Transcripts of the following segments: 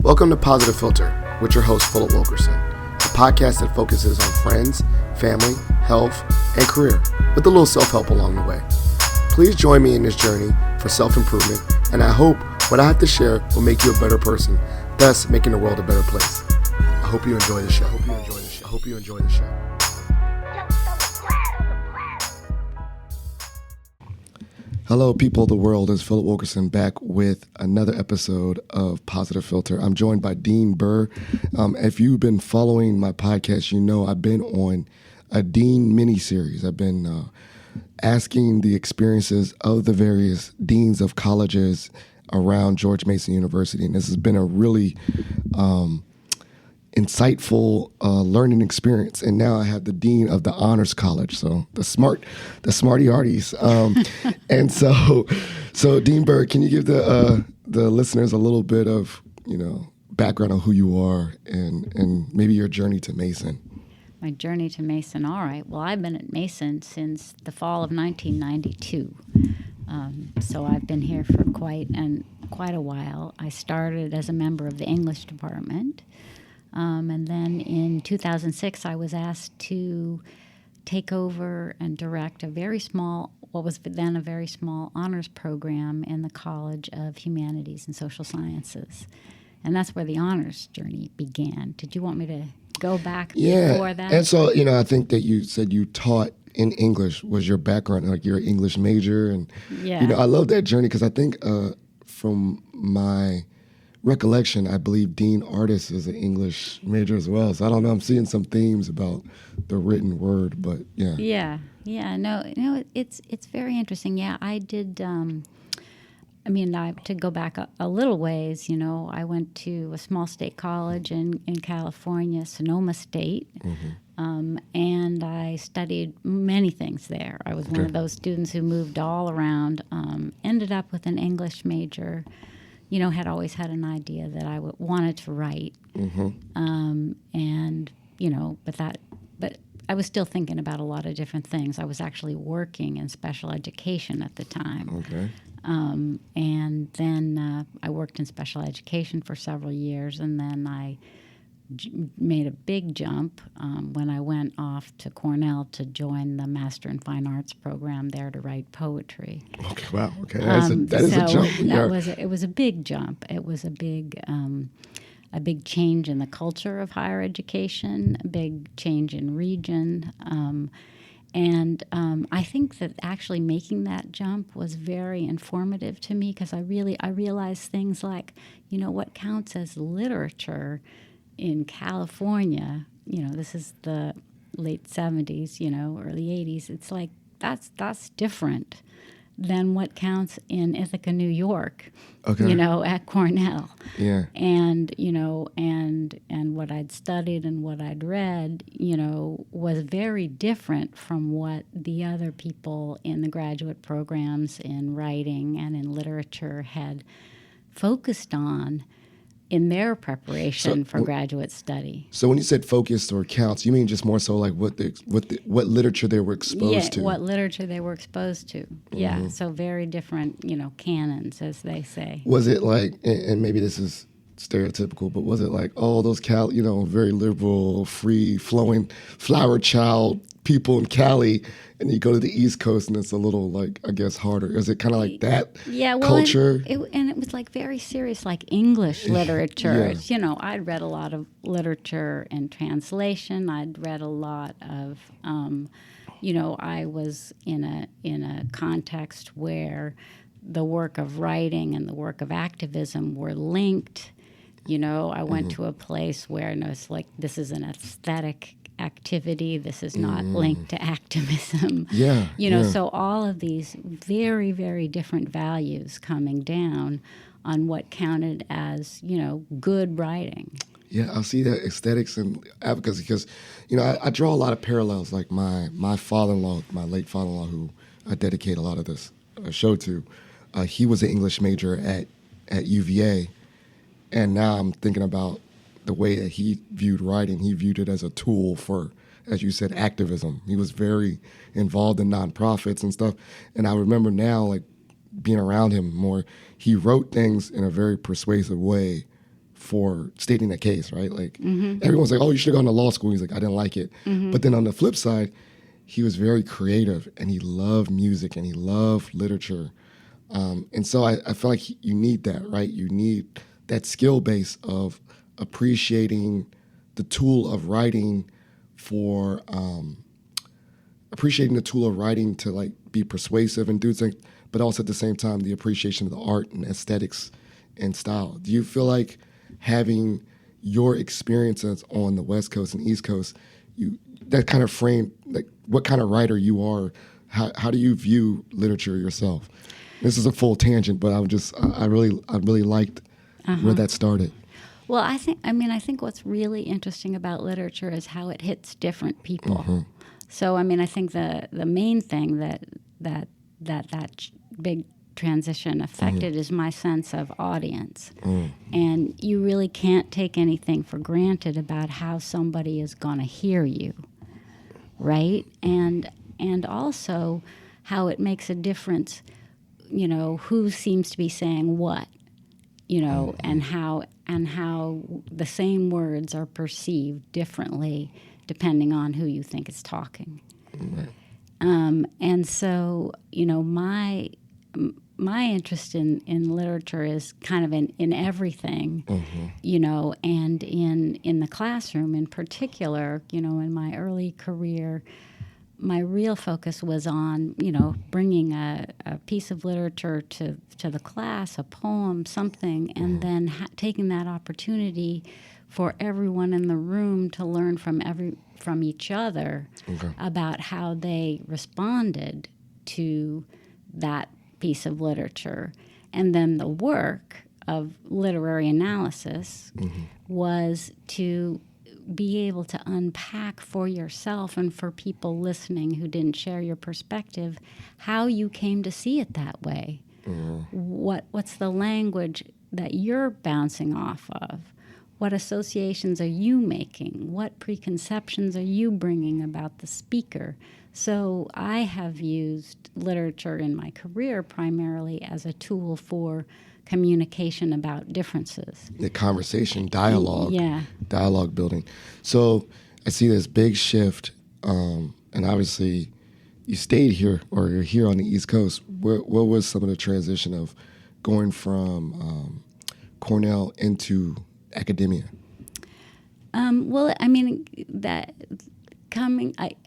Welcome to Positive Philter with your host, Philip Wilkerson, a podcast that focuses on friends, family, health, and career, with a little self-help along the way. Please join me in this journey for self-improvement, and I hope what I have to share will make you a better person, thus making the world a better place. I hope you enjoy the show. I hope you enjoy the show. Hello, people of the world. It's Philip Wilkerson back with another episode of Positive Philter. I'm joined by Dean Burr. If you've been following my podcast, you know I've been on a Dean mini-series. I've been asking the experiences of the various deans of colleges around George Mason University, and this has been a really insightful learning experience. And now I have the dean of the honors college, so the smarty arties. And so Dean Burr, can you give the listeners a little bit of background on who you are and maybe your journey to Mason? My journey to Mason. All right. Well, I've been at Mason since the fall of 1992. So I've been here for quite a while. I started as a member of the English department. And then in 2006, I was asked to take over and direct what was then a very small honors program in the College of Humanities and Social Sciences. And that's where the honors journey began. Did you want me to go back before that? And so, I think that you said you taught in English. Was your background, like you're an English major? And, I love that journey because I think from my recollection, I believe Dean Artis is an English major as well. So I don't know. I'm seeing some themes about the written word, but yeah. No, it's very interesting. Yeah, I did. To go back a little ways, I went to a small state college in California, Sonoma State, and I studied many things there. I was one of those students who moved all around. Ended up with an English major. Had always had an idea that I wanted to write, but I was still thinking about a lot of different things. I was actually working in special education at the time. Okay. And then I worked in special education for several years, and then I made a big jump when I went off to Cornell to join the Master in Fine Arts program there to write poetry. Okay, wow. Okay, that is a jump. It was a big jump. It was a big change in the culture of higher education, a big change in region. And I think that actually making that jump was very informative to me because I realized things like, what counts as literature in California, this is the late 70s, early 80s. It's like that's different than what counts in Ithaca, New York, at Cornell. Yeah. And, and what I'd studied and what I'd read, was very different from what the other people in the graduate programs in writing and in literature had focused on in their preparation for graduate study. So when you said focused or counts, you mean just more so like what literature they were exposed to? Yeah, what literature they were exposed to. Mm-hmm. Yeah, so very different, canons, as they say. Was it like, and maybe this is stereotypical, but was it like all those very liberal, free-flowing flower child people in Cali, and you go to the East Coast and it's a little like, I guess, harder? Is it kind of like that culture? And it was like very serious, like English literature. Yeah. I'd read a lot of literature and translation. I'd read a lot of, I was in a context where the work of writing and the work of activism were linked. I went to a place where it's like, this is an aesthetic activity. This is not linked to activism. So all of these very, very different values coming down on what counted as, good writing. Yeah, I see that aesthetics and advocacy because, I draw a lot of parallels. Like my father-in-law, my late father-in-law, who I dedicate a lot of this show to, he was an English major at UVA, and now I'm thinking about the way that he viewed writing. He viewed it as a tool for, as you said, activism. He was very involved in nonprofits and stuff. And I remember now, like, being around him more, he wrote things in a very persuasive way for stating the case, right? Like everyone's like, oh, you should have gone to law school. He's like, I didn't like it. But then on the flip side, he was very creative and he loved music and he loved literature. And so I feel like you need that, right? You need that skill base of appreciating the tool of writing for appreciating the tool of writing to like be persuasive and do things, but also at the same time the appreciation of the art and aesthetics and style. Do you feel like having your experiences on the West Coast and East Coast, that kind of frame like what kind of writer you are? How do you view literature yourself? This is a full tangent, but I really liked where that started. Well, I think what's really interesting about literature is how it hits different people. So, I mean, I think the main thing that big transition affected is my sense of audience. And you really can't take anything for granted about how somebody is going to hear you, right? And also how it makes a difference, you know, who seems to be saying what, you know, and how the same words are perceived differently depending on who you think is talking. And so, you know, my interest in literature is kind of in everything, you know, and in the classroom in particular, you know, in my early career, my real focus was on, you know, bringing a piece of literature to the class, a poem, something, and then taking that opportunity for everyone in the room to learn from each other about how they responded to that piece of literature. And then the work of literary analysis was to be able to unpack for yourself and for people listening who didn't share your perspective how you came to see it that way. What's the language that you're bouncing off of? What associations are you making? What preconceptions are you bringing about the speaker? So I have used literature in my career primarily as a tool for communication about differences. The conversation, dialogue, Yeah. dialogue building. So I see this big shift, and obviously you stayed here or you're here on the East Coast. What was some of the transition of going from Cornell into academia? Well, I mean,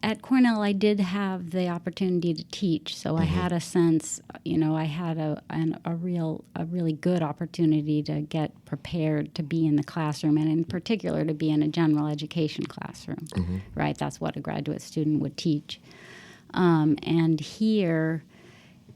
at Cornell, I did have the opportunity to teach, so I had a sense, you know, I had a really good opportunity to get prepared to be in the classroom, and in particular to be in a general education classroom, right? That's what a graduate student would teach. And here,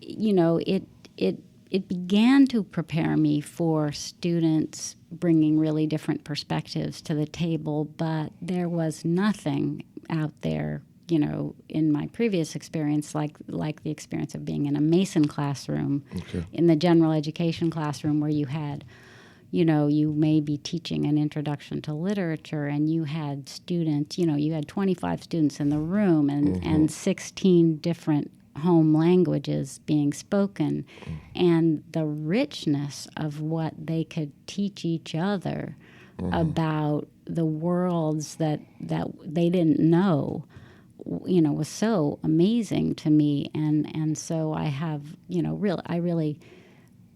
you know, it began to prepare me for students bringing really different perspectives to the table, but there was nothing out there, you know, in my previous experience, like the experience of being in a Mason classroom, in the general education classroom where you had, you know, you may be teaching an introduction to literature and you had students, you know, you had 25 students in the room and 16 different home languages being spoken, and the richness of what they could teach each other about the worlds that they didn't know, you know, was so amazing to me. And so I have, you know, I really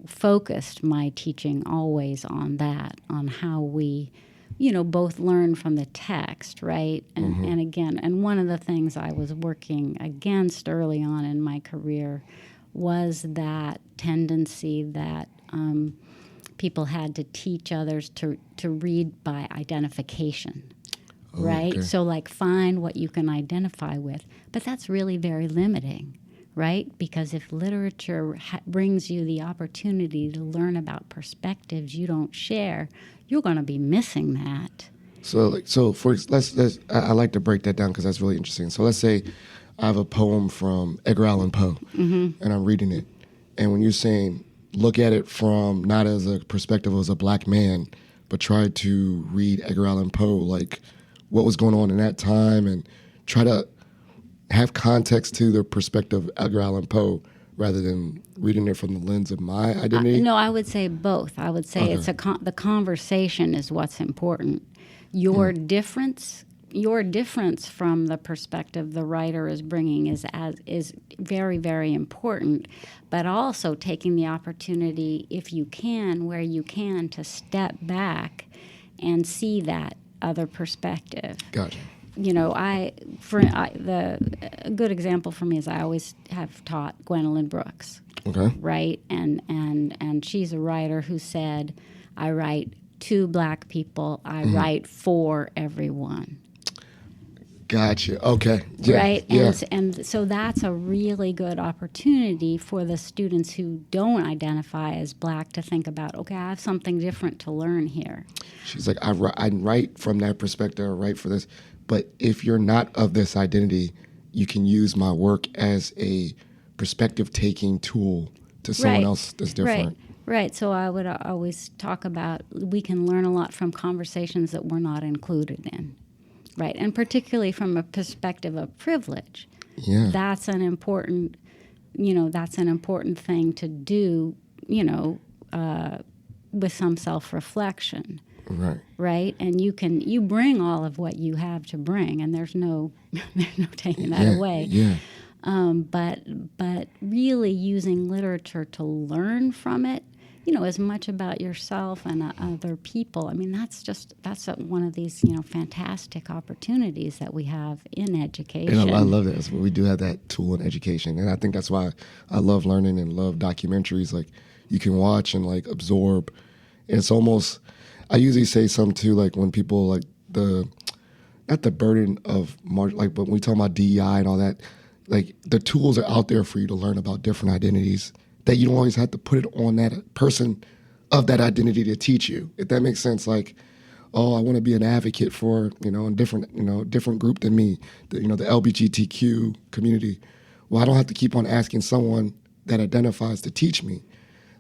focused my teaching always on that, on how we, you know, both learn from the text, right? And again, and one of the things I was working against early on in my career was that tendency that people had to teach others to read by identification, right? Okay. So like find what you can identify with. But that's really very limiting, right? Because if literature brings you the opportunity to learn about perspectives you don't share, you're going to be missing that. I like to break that down because that's really interesting. So let's say I have a poem from Edgar Allan Poe, and I'm reading it, and when you're saying look at it from not as a perspective as a black man, but try to read Edgar Allan Poe, like what was going on in that time, and try to have context to the perspective of Edgar Allan Poe rather than reading it from the lens of my identity? No, I would say both. I would say it's the conversation is what's important. Your difference, your difference from the perspective the writer is bringing is very, very important. But also taking the opportunity, if you can, where you can, to step back and see that other perspective. Gotcha. You know, a good example for me is I always have taught Gwendolyn Brooks. Okay. Right? And she's a writer who said, I write to Black people, I write for everyone. Gotcha. Okay. Yeah. Right? Yeah. And so that's a really good opportunity for the students who don't identify as Black to think about, okay, I have something different to learn here. She's like, I write from that perspective, I write for this. But if you're not of this identity, you can use my work as a perspective-taking tool to someone else that's different. Right. So I would always talk about we can learn a lot from conversations that we're not included in. Right. And particularly from a perspective of privilege. Yeah. That's an important, thing to do, with some self-reflection. Right. Right. And you bring all of what you have to bring, and there's no taking that away. Yeah. But really using literature to learn from it, as much about yourself and other people. I mean, that's one of these, fantastic opportunities that we have in education. And I love that. We do have that tool in education. And I think that's why I love learning and love documentaries. Like, you can watch and, like, absorb. And it's almost, I usually say something, too, like, when people, like, not the burden of, but when we talk about DEI and all that, like, the tools are out there for you to learn about different identities, that you don't always have to put it on that person of that identity to teach you, if that makes sense. Like, oh, I want to be an advocate for, a different group than me, the LGBTQ community. Well, I don't have to keep on asking someone that identifies to teach me.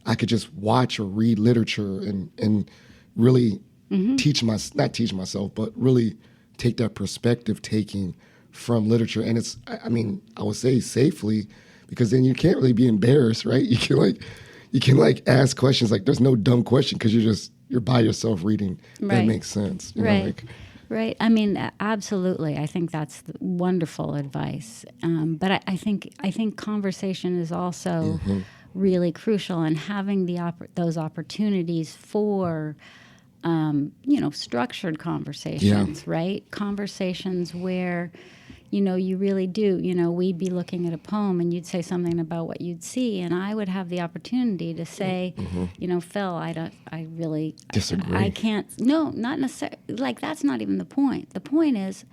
I could just watch or read literature and really not teach myself, but really take that perspective taking from literature. And it's, I would say safely, because then you can't really be embarrassed, right? You can ask questions. Like, there's no dumb question because you're by yourself reading. Right. That makes sense. Right. I mean, absolutely. I think that's wonderful advice. But I think conversation is also really crucial, and having those opportunities for structured conversations, right? Conversations where you really do. We'd be looking at a poem and you'd say something about what you'd see, and I would have the opportunity to say, Phil, I really disagree. I can't. No, not necessarily. Like, that's not even the point. The point is,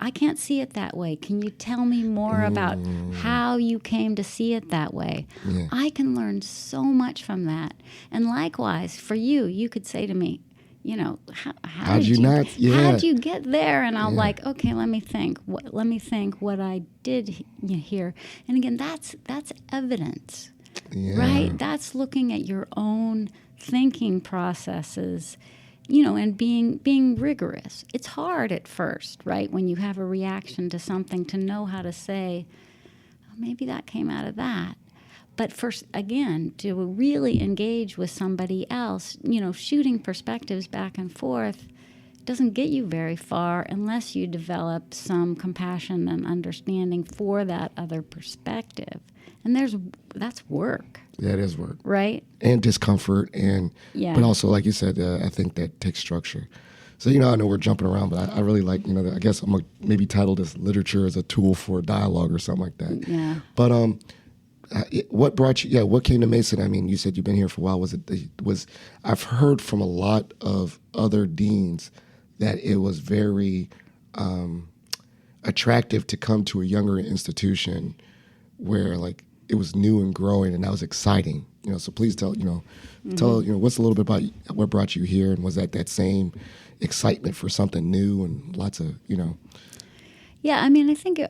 I can't see it that way. Can you tell me more about how you came to see it that way? Yeah. I can learn so much from that. And likewise, for you, you could say to me, how did you get there? And I'll okay, let me think what I did here. And again, that's evidence, right? That's looking at your own thinking processes, and being rigorous. It's hard at first, right? When you have a reaction to something, to know how to say, oh, maybe that came out of that. But first, again, to really engage with somebody else, shooting perspectives back and forth doesn't get you very far unless you develop some compassion and understanding for that other perspective. And that's work. Yeah, it is work. Right? And discomfort, but also, like you said, I think that takes structure. So, I know we're jumping around, but I really like, I guess I'm going to maybe title this Literature as a Tool for Dialogue or something like that. Yeah. But what brought you? Yeah, what came to Mason? I mean, you said you've been here for a while. I've heard from a lot of other deans that it was very attractive to come to a younger institution where, like, it was new and growing, and that was exciting. So please tell what's a little bit about what brought you here, and was that same excitement for something new and lots of Yeah, I mean, I think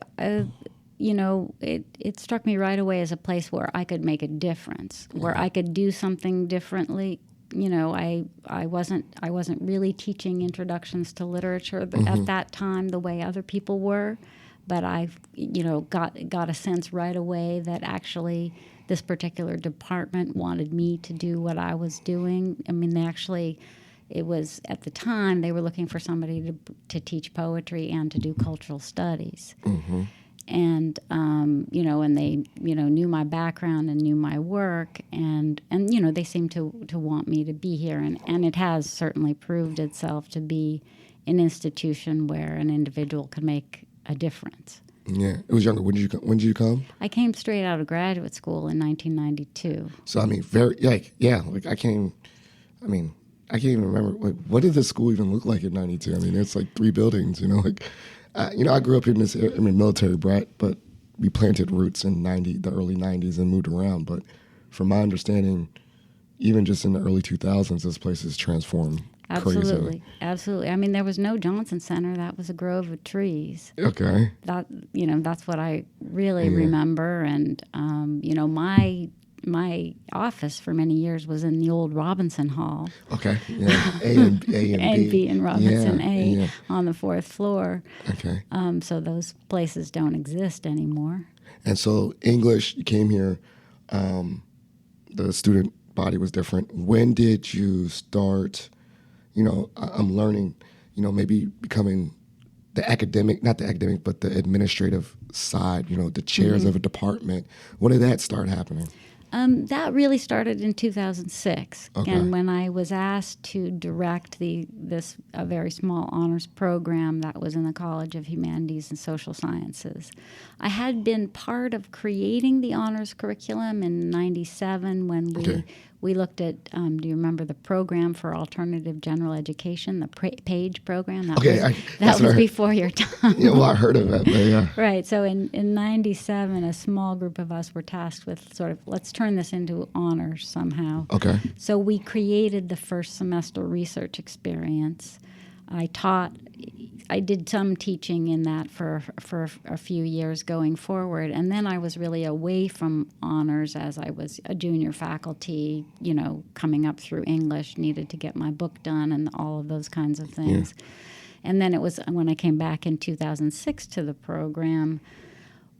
it struck me right away as a place where I could make a difference, where I could do something differently. I wasn't really teaching introductions to literature at that time the way other people were, but I got a sense right away that actually this particular department wanted me to do what I was doing. I mean, they actually, it was at the time they were looking for somebody to teach poetry and to do cultural studies. Mm-hmm. And and they knew my background and knew my work, and they seemed to want me to be here, and it has certainly proved itself to be an institution where an individual can make a difference. Yeah, it was younger. When did you come? I came straight out of graduate school in 1992. So I mean, I can't even remember. Like, what did the school even look like in '92? I mean, it's like 3 buildings. I grew up in this. I'm a military brat, but we planted roots in the early '90s and moved around. But from my understanding, even just in the early 2000s, this place has transformed. Absolutely, crazy. absolutely. I mean, there was no Johnson Center. That was a grove of trees. Okay. That's what I really remember. And my office for many years was in the old Robinson Hall. Okay. Yeah. A and B in Robinson yeah. on the 4th floor. Okay. So those places don't exist anymore. And so English, you came here. The student body was different. When did you start? I'm learning. Maybe becoming the academic, not the academic, but the administrative side. The chairs of a department. When did that start happening? That really started in 2006, Okay. and when I was asked to direct a very small honors program that was in the College of Humanities and Social Sciences. I had been part of creating the honors curriculum in '97 when we looked at. Do you remember the program for alternative general education, the PAGE program? That was before your time. Yeah, well, I heard of it, but yeah. Right. So in '97, a small group of us were tasked with sort of, let's turn this into honors somehow. Okay. So we created the first semester research experience. I did some teaching in that for a few years going forward, and then I was really away from honors as I was a junior faculty, coming up through English, needed to get my book done and all of those kinds of things. Yeah. And then it was when I came back in 2006 to the program,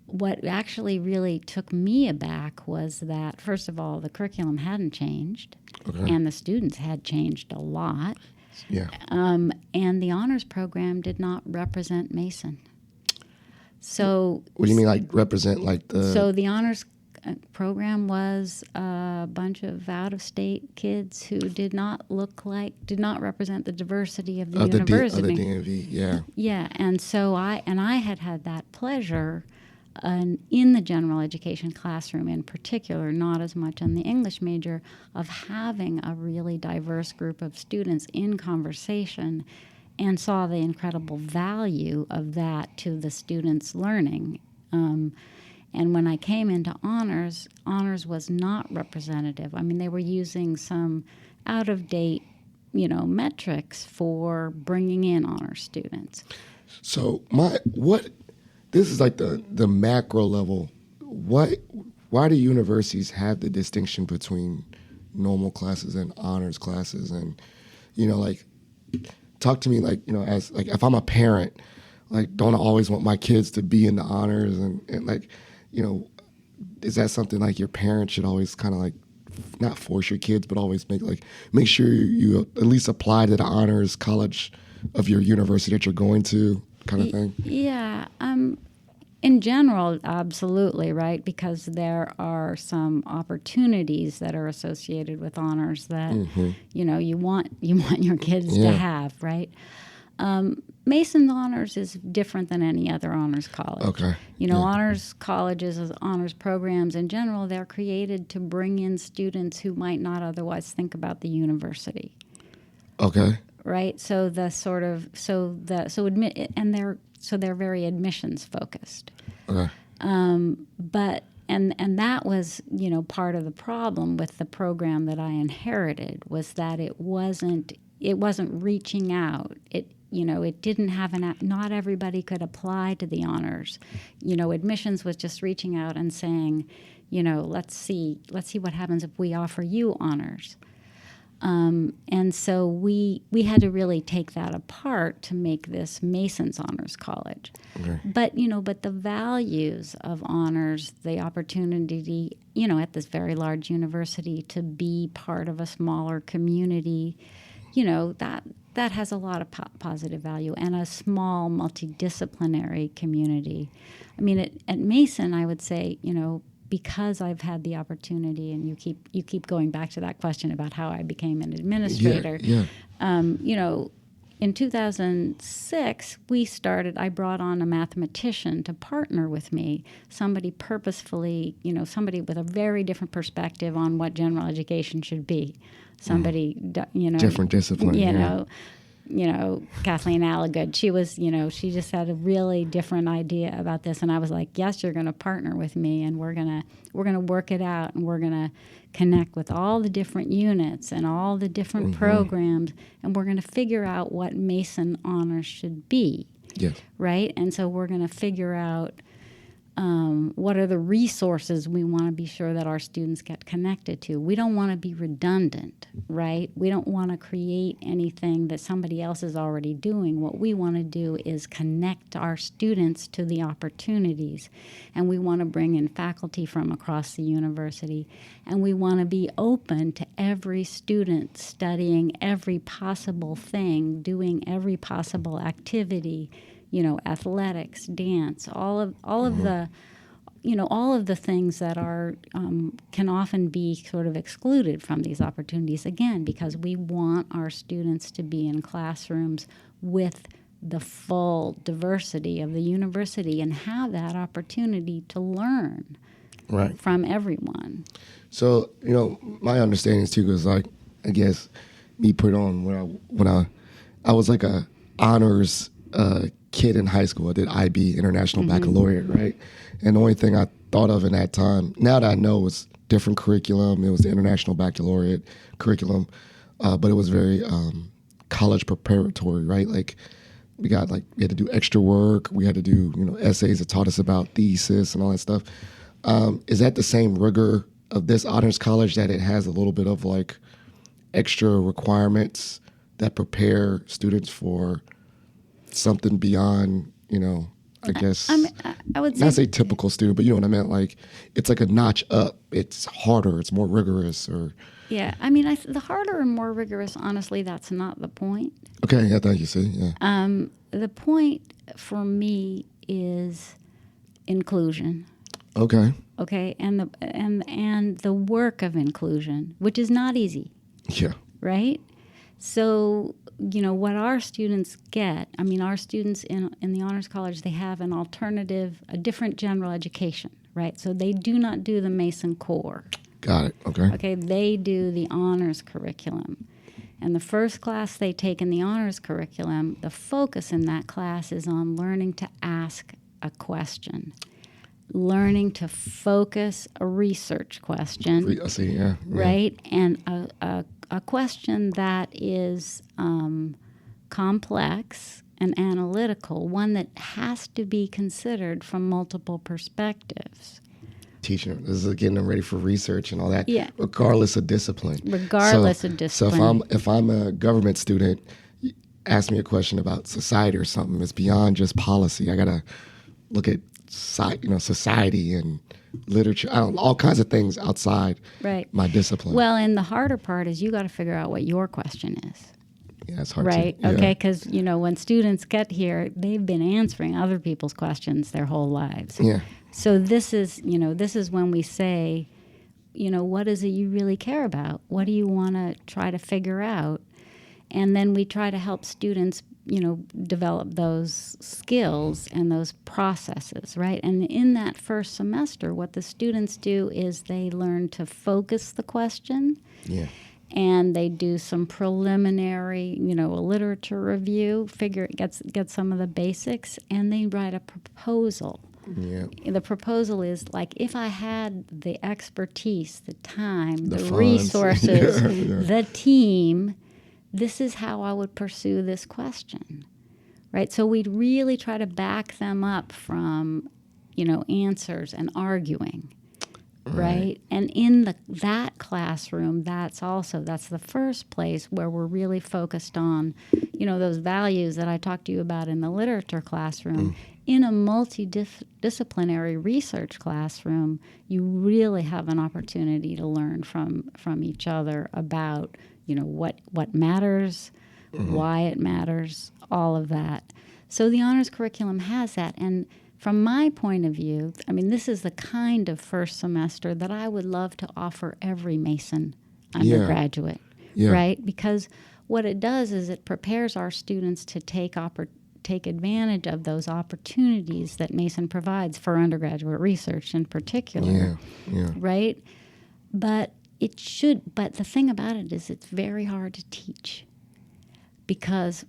what actually really took me aback was that, first of all, the curriculum hadn't changed, and the students had changed a lot. Yeah. And the honors program did not represent Mason. So what do you mean, like represent, like the? So the honors program was a bunch of out-of-state kids who did not represent the diversity of the university. Of the DMV, yeah. Yeah, and so I had that pleasure. In the general education classroom in particular, not as much in the English major, of having a really diverse group of students in conversation, and saw the incredible value of that to the students' learning. And when I came into honors was not representative. I mean, they were using some out-of-date, metrics for bringing in honors students. So this is like the macro level. Why do universities have the distinction between normal classes and honors classes? And talk to me as if I'm a parent, don't I always want my kids to be in the honors and is that something like your parents should always kind of not force your kids, but always make sure you at least apply to the honors college of your university that you're going to? Kind of thing? Yeah. In general, absolutely, right? Because there are some opportunities that are associated with honors that you want your kids to have, right? Mason's honors is different than any other honors college. Okay. Honors colleges, honors programs in general, they're created to bring in students who might not otherwise think about the university. Okay. Right. So they're very admissions focused. Okay. But that was part of the problem with the program that I inherited, was that it wasn't reaching out. It didn't have not everybody could apply to the honors. Admissions was just reaching out and saying, let's see what happens if we offer you honors. And so we had to really take that apart to make this Mason's Honors College. Okay. But the values of honors, the opportunity, at this very large university to be part of a smaller community, that has a lot of positive value, and a small multidisciplinary community. I mean, at Mason, I would say, because I've had the opportunity, and you keep going back to that question about how I became an administrator. Yeah. In 2006, I brought on a mathematician to partner with me, somebody purposefully, somebody with a very different perspective on what general education should be. Somebody, Different discipline. Kathleen Allagood, she was, she just had a really different idea about this. And I was like, yes, you're going to partner with me, and we're going to work it out, and we're going to connect with all the different units and all the different programs, and we're going to figure out what Mason honors should be. Yes. Right? And so we're going to figure out what are the resources we want to be sure that our students get connected to. We don't want to be redundant, right? We don't want to create anything that somebody else is already doing. What we want to do is connect our students to the opportunities, and we want to bring in faculty from across the university, and we want to be open to every student studying every possible thing, doing every possible activity, athletics, dance, all of the, all of the things that are can often be sort of excluded from these opportunities. Again, because we want our students to be in classrooms with the full diversity of the university and have that opportunity to learn from everyone. So my understanding is too, because I guess me put on when I was like a honors kid in high school. I did IB, International Baccalaureate, right? And the only thing I thought of in that time, now that I know, was different curriculum. It was the International Baccalaureate curriculum, but it was very college preparatory, right? Like we had to do extra work. We had to do essays that taught us about thesis and all that stuff. Is that the same rigor of this honors college, that it has a little bit of like extra requirements that prepare students for something beyond, I guess, I would not say typical student, but you know what I meant? Like, it's like a notch up. It's harder. It's more rigorous. Or yeah, I mean, the harder and more rigorous, honestly, that's not the point. Okay, yeah, thank you, see, yeah. The point for me is inclusion. Okay. Okay, and the work of inclusion, which is not easy. Yeah. Right? So, what our students get, I mean, our students in the Honors College, they have an alternative, a different general education, right? So they do not do the Mason core. Got it, okay. Okay, they do the honors curriculum. And the first class they take in the honors curriculum, the focus in that class is on learning to ask a question, learning to focus a research question. I see, yeah. Right? And a question that is complex and analytical, one that has to be considered from multiple perspectives. Teaching them, this is getting them ready for research and all that, regardless of discipline. Of discipline. So if I'm a government student, ask me a question about society or something, it's beyond just policy. I got to look at society and literature, all kinds of things outside my discipline. Well, and the harder part is you got to figure out what your question is. Yeah, it's hard right? to. Yeah. Okay, because when students get here, they've been answering other people's questions their whole lives. Yeah. So this is when we say, what is it you really care about? What do you want to try to figure out? And then we try to help students develop those skills and those processes, right? And in that first semester, what the students do is they learn to focus the question. Yeah. And they do some preliminary, a literature review, get some of the basics, and they write a proposal. Yeah. The proposal is like, if I had the expertise, the time, the funds, resources, the team, this is how I would pursue this question, right? So we'd really try to back them up from, answers and arguing, right? And in that classroom, that's the first place where we're really focused on, those values that I talked to you about in the literature classroom. In a multidisciplinary research classroom, you really have an opportunity to learn from each other about, what matters, why it matters, all of that. So the honors curriculum has that. And from my point of view, this is the kind of first semester that I would love to offer every Mason undergraduate, right? Because what it does is it prepares our students to take advantage of those opportunities that Mason provides for undergraduate research in particular, right? But the thing about it is it's very hard to teach because,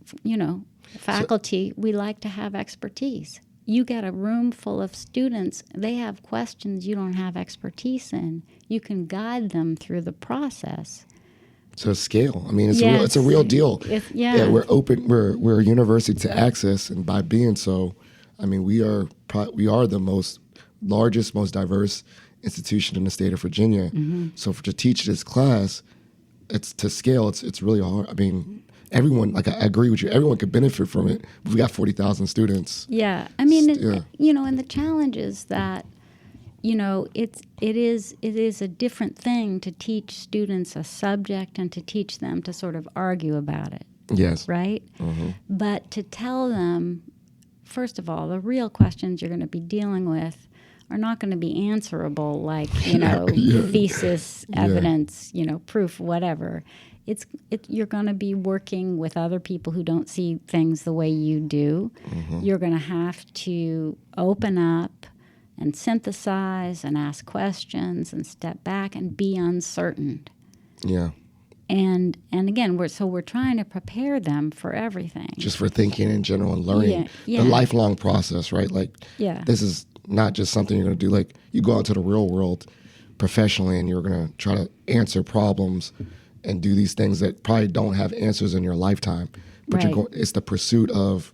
faculty, we like to have expertise. You get a room full of students, they have questions you don't have expertise in. You can guide them through the process. To scale. It's a real deal. We're open. We're a university to access, and by being so, we are the largest, most diverse institution in the state of Virginia. So to teach this class, it's to scale. It's really hard. Everyone, I agree with you. Everyone could benefit from it. We got 40,000 students. Yeah, and the challenge is that, it is a different thing to teach students a subject and to teach them to sort of argue about it. Yes. Right? But to tell them, first of all, the real questions you're going to be dealing with are not going to be answerable like, thesis, evidence, proof, whatever. You're going to be working with other people who don't see things the way you do. You're going to have to open up and synthesize and ask questions and step back and be uncertain. Yeah. And again, we're trying to prepare them for everything. Just for thinking in general and learning. The lifelong process, right? This is not just something you're going to do. You go out to the real world professionally and you're going to try to answer problems and do these things that probably don't have answers in your lifetime. But it's the pursuit of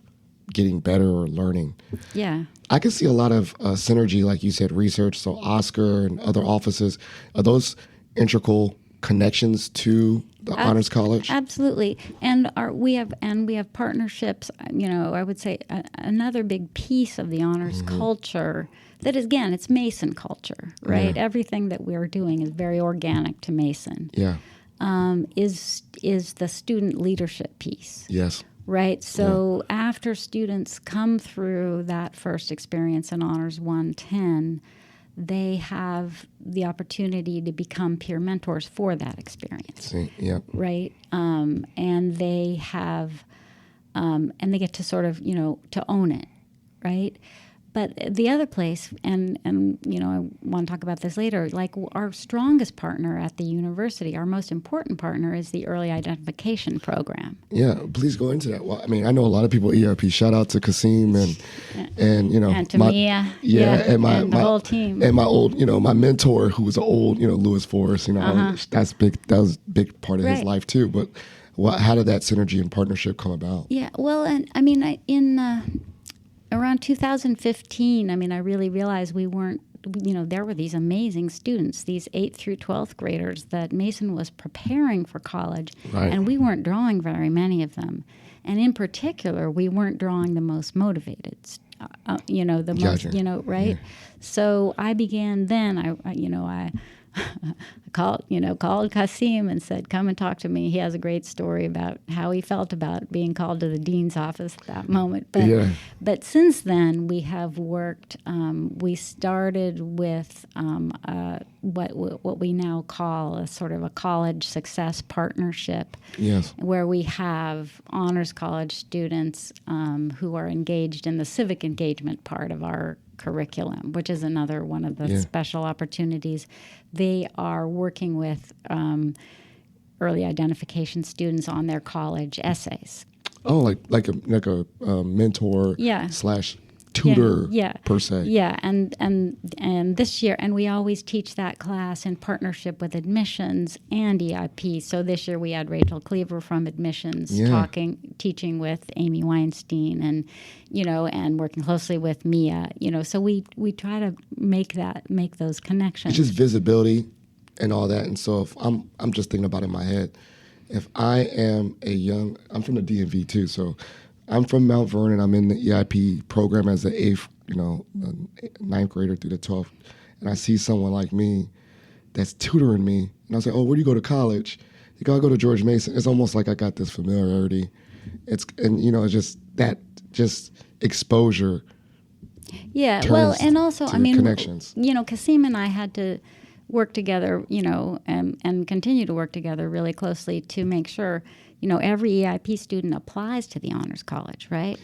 getting better or learning. Yeah. I can see a lot of synergy, like you said, research. So Oscar and other offices, are those integral connections to the Honors College? Absolutely. And we have partnerships. I would say another big piece of the honors culture that is, again, it's Mason culture, right? Everything that we're doing is very organic to Mason. Yeah. Is the student leadership piece. Yes. Right? So after students come through that first experience in Honors 110, they have the opportunity to become peer mentors for that experience. Right? And they have, and they get to sort of, to own it, right? But the other place, and I want to talk about this later, our strongest partner at the university, our most important partner is the early identification program. Yeah, please go into that. Well, I know a lot of people at ERP. Shout out to Kasim and to Mia. And the whole team. And my old, my mentor who was an old, Lewis Forrest, that's big. That was a big part of his life too. But how did that synergy and partnership come about? Yeah, well, and around 2015, I really realized we weren't, there were these amazing students, these 8th through 12th graders that Mason was preparing for college, and we weren't drawing very many of them. And in particular, we weren't drawing the most motivated, right? Yeah. So I began then, I called Kasim and said, come and talk to me. He has a great story about how he felt about being called to the dean's office at that moment. But since then, we have worked, we started with what we now call a sort of a college success partnership, where we have honors college students who are engaged in the civic engagement part of our curriculum, which is another one of the special opportunities. They are working with early identification students on their college essays. Oh, like a mentor / tutor yeah, per se. Yeah, and this year, and we always teach that class in partnership with admissions and EIP. So this year we had Rachel Cleaver from admissions teaching with Amy Weinstein, and and working closely with Mia. So we try to make those connections. It's just visibility and all that. And so if I'm just thinking about it in my head, if I am I'm from the DMV too, so I'm from Mount Vernon. I'm in the EIP program as the ninth grader through the 12th. And I see someone like me that's tutoring me. And I say, oh, where do you go to college? You gotta go to George Mason. It's almost like I got this familiarity. It's just exposure. Yeah, well, and also, connections. Kasim and I had to work together, and continue to work together really closely to make sure every EIP student applies to the Honors College, right?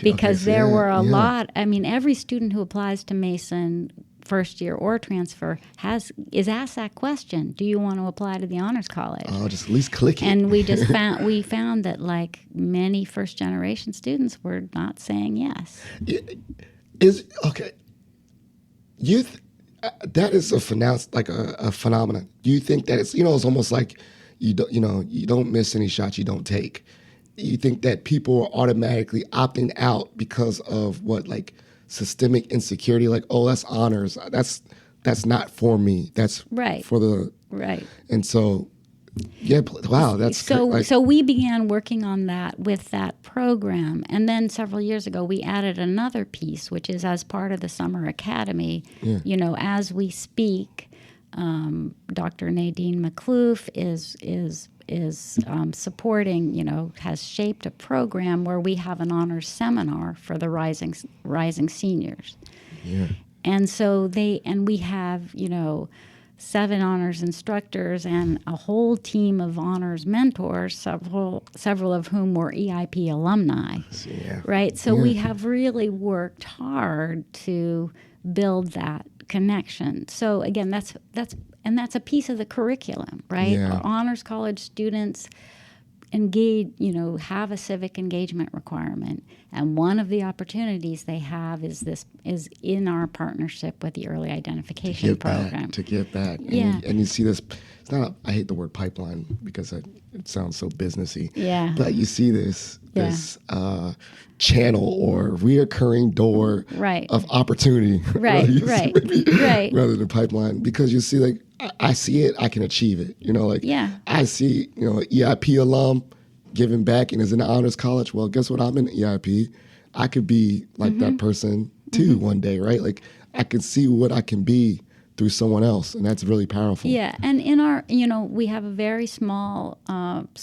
Because there were a lot. Every student who applies to Mason first year or transfer is asked that question: do you want to apply to the Honors College? Oh, just at least click it. And we just found that like many first generation students were not saying yes. That is a phenomenon. Do you think that it's almost like you don't miss any shots you don't take? You think that people are automatically opting out because of systemic insecurity? Like, oh, that's honors. That's not for me. That's right. For the right. And so, yeah, wow, that's so we began working on that with that program, and then several years ago we added another piece, which is as part of the summer academy. Yeah. As we speak, Dr. Nadine McCloof is supporting, has shaped a program where we have an honors seminar for the rising seniors. Yeah. And so we have, 7 honors instructors and a whole team of honors mentors, several of whom were EIP alumni. Yeah. Right? So we have really worked hard to build that connection. So again, that's a piece of the curriculum, right? Yeah. Our honors college students engage, have a civic engagement requirement, and one of the opportunities they have is in our partnership with the early identification program to give back. Yeah. And you see this. It's not. I hate the word pipeline because it sounds so businessy. Yeah. But you see this channel or reoccurring door of opportunity. Right. Right. Rather than pipeline, because you see I see it, I can achieve it. I see, EIP alum giving back and is in the honors college. Well, guess what? I'm in EIP. I could be like that person too one day, right? Like I can see what I can be through someone else, and that's really powerful. Yeah, and in our, we have a very small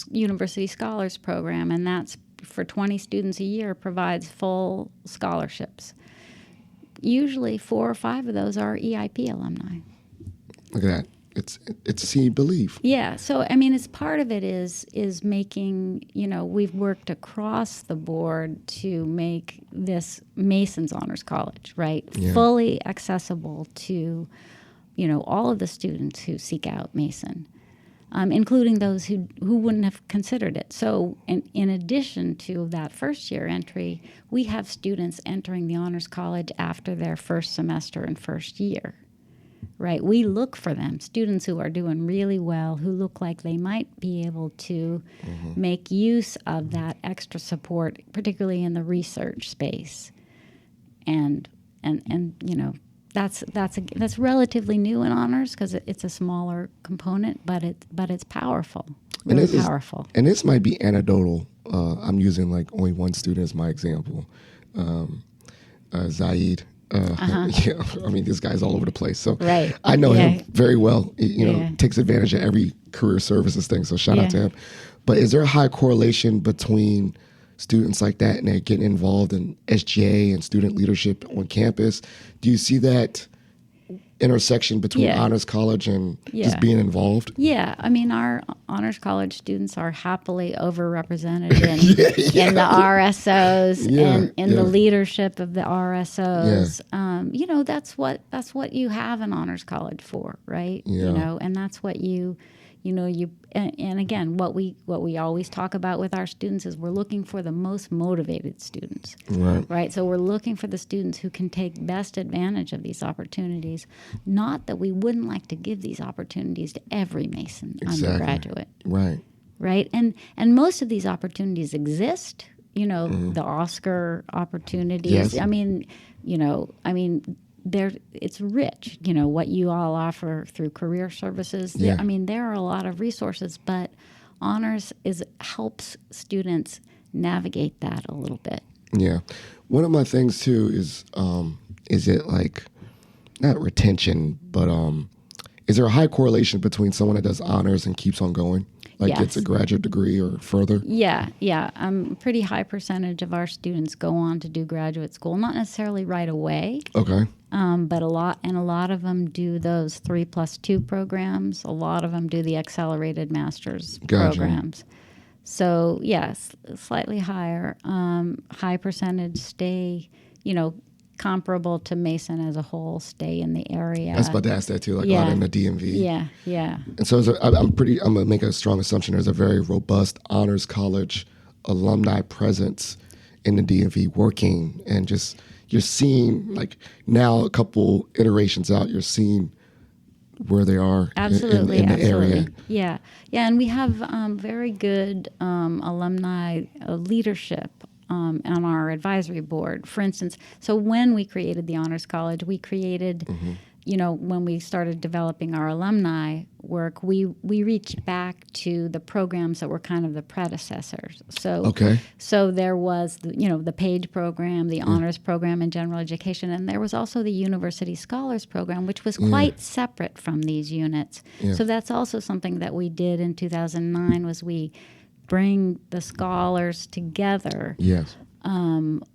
university scholars program, and that's for 20 students a year, provides full scholarships. Usually 4 or 5 of those are EIP alumni. Look at that. It's see, believe. Yeah. So, it's part of it is making, we've worked across the board to make this Mason's Honors College, right? Yeah. Fully accessible to, all of the students who seek out Mason, including those who wouldn't have considered it. So, in addition to that first year entry, we have students entering the Honors College after their first semester and first year. Right, we look for them, students who are doing really well, who look like they might be able to make use of that extra support, particularly in the research space. And that's relatively new in honors because it's a smaller component, but it's powerful, really powerful. And this might be anecdotal. I'm using only one student as my example, Zaid. This guy's all over the place. So I know him very well. Takes advantage of every career services thing. So shout out to him. But is there a high correlation between students like that and they're getting involved in SGA and student leadership on campus? Do you see that intersection between honors college and just being involved? Yeah, our honors college students are happily overrepresented in the RSOs and in the leadership of the RSOs. That's what you have an honors college for, right? Yeah. And that's what you and again, what we always talk about with our students is we're looking for the most motivated students, right? So we're looking for the students who can take best advantage of these opportunities. Not that we wouldn't like to give these opportunities to every Mason undergraduate, right? And most of these opportunities exist. The Oscar opportunities. Yes. It's rich, what you all offer through career services. Yeah. There are a lot of resources, but honors helps students navigate that a little bit. Yeah. One of my things too is it like not retention, but is there a high correlation between someone that does honors and keeps on going? Like Yes. gets a graduate degree or further? Yeah. A pretty high percentage of our students go on to do graduate school, not necessarily right away. Okay. But a lot of them do those 3+2 programs. A lot of them do the accelerated master's programs. So yes, slightly higher. High percentage stay, comparable to Mason as a whole, stay in the area. I was about to ask that too, like a lot in the DMV. Yeah. And so I'm going to make a strong assumption there's a very robust honors college alumni presence in the DMV working, and just you're seeing, like, now a couple iterations out, you're seeing where they are in the area. Yeah, and we have very good alumni leadership on our advisory board. For instance, so when we created the Honors College, we created, when we started developing our alumni work, we reached back to the programs that were kind of the predecessors. So there was the Page program, the Honors program in general education, and there was also the University Scholars program, which was quite separate from these units. So that's also something that we did in 2009, was we bring the scholars together